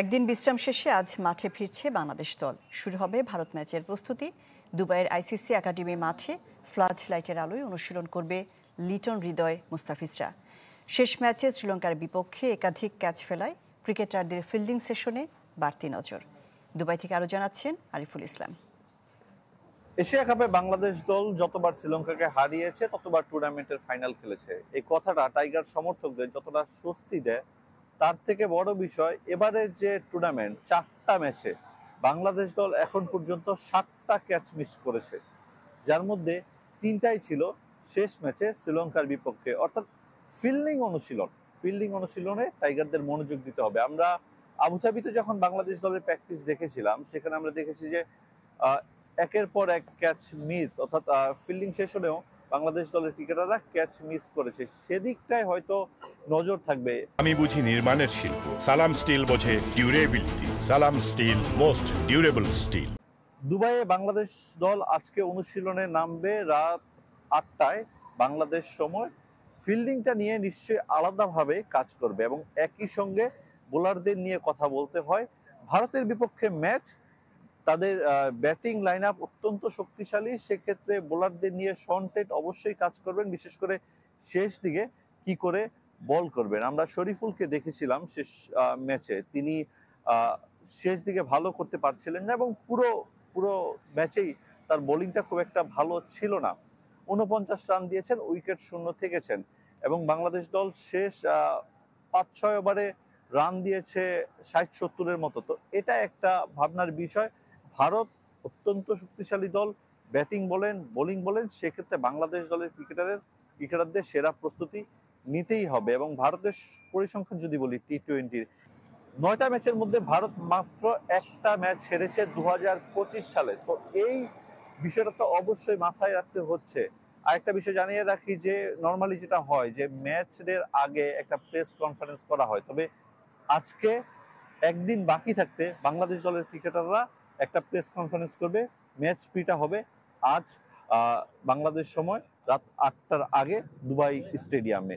একদিন বিশ্রাম শেষে আজ মাঠে ফিরছে বাংলাদেশ দল। শুরু হবে ভারত ম্যাচের প্রস্তুতি। দুবাইয়ের আইসিসি একাডেমি মাঠে ফ্লাড লাইটের আলোয় অনুশীলন করবে লিটন হৃদয় মুস্তাফিজরা। শেষ ম্যাচে শ্রীলঙ্কার বিপক্ষে একাধিক ক্যাচ ফেলায় ক্রিকেটারদের ফিল্ডিং সেশনে বাড়তি নজর। দুবাই থেকে আরও জানাচ্ছেন আরিফুল ইসলাম। এশিয়া কাপে বাংলাদেশ দল যতবার শ্রীলঙ্কাকে হারিয়েছে ততবার টুর্নামেন্টের ফাইনাল খেলেছে। এই কথাটা টাইগার সমর্থকদের যতটা স্বস্তি দেয়, তার থেকে বড় বিষয় এবারের যে টুর্নামেন্ট 4টা ম্যাচে বাংলাদেশ দল এখন পর্যন্ত 7টা ক্যাচ মিস করেছে, যার মধ্যে 3টাই ছিল শেষ ম্যাচে শ্রীলঙ্কার বিপক্ষে। অর্থাৎ ফিল্ডিং অনুশীলনে টাইগারদের মনোযোগ দিতে হবে। আমরা আবুধাবিতে যখন বাংলাদেশ দলের প্র্যাকটিস দেখেছিলাম, সেখানে আমরা দেখেছি যে একের পর এক ক্যাচ মিস, অর্থাৎ ফিল্ডিং সেশনেও বাংলাদেশ দলের ক্রিকেটাররা ক্যাচ মিস করেছে। সেদিকটাই হয়তো নজর থাকবে। আমি বুঝি নির্মাণের শিল্প, সালাম স্টিল বোঝে ডিউরেবিলিটি। সালাম স্টিল, মোস্ট ডিউরেবল স্টিল। দুবাইয়ে বাংলাদেশ দল আজকে অনুশীলনে নামবে রাত 8টায় বাংলাদেশ সময়। ফিল্ডিংটা নিয়ে নিশ্চয়ই আলাদাভাবে কাজ করবে এবং একই সঙ্গে বোলারদের নিয়ে কথা বলতে হয়। ভারতের বিপক্ষে ম্যাচ, তাদের ব্যাটিং লাইন আপ অত্যন্ত শক্তিশালী, সেক্ষেত্রে বোলারদের নিয়ে শন টেট অবশ্যই কাজ করবেন, বিশেষ করে শেষ দিকে কি করে বল করবেন। আমরা শরীফুলকে দেখেছিলাম শেষ ম্যাচে, তিনি শেষ দিকে ভালো করতে পারছিলেন না এবং পুরো ম্যাচেই তার বোলিংটা খুব একটা ভালো ছিল না। 49 রান দিয়েছেন, উইকেট শূন্য থেকেছেন এবং বাংলাদেশ দল শেষ 5-6 ওভারে রান দিয়েছে 60-70-এর মতো। তো এটা একটা ভাবনার বিষয়। ভারত অত্যন্ত শক্তিশালী দল, ব্যাটিং বলেন বোলিং বলেন, সেক্ষেত্রে বাংলাদেশ দলের ক্রিকেটারদের সেরা প্রস্তুতি নিতেই হবে। এবং ভারতের পরিসংখ্যান যদি বলি, টি-20 9টা ম্যাচের মধ্যে ভারত মাত্র একটা ম্যাচ হেরেছে 2025 সালে। তো এই বিষয়টা তো অবশ্যই মাথায় রাখতে হচ্ছে। আরেকটা বিষয় জানিয়ে রাখি যে নর্মালি যেটা হয় যে ম্যাচের আগে একটা প্রেস কনফারেন্স করা হয়, তবে আজকে একদিন বাকি থাকতে বাংলাদেশ দলের ক্রিকেটাররা একটা প্রেস কনফারেন্স করবে। ম্যাচ ফিটা হবে আজ বাংলাদেশ সময় রাত 8টার আগে দুবাই স্টেডিয়ামে।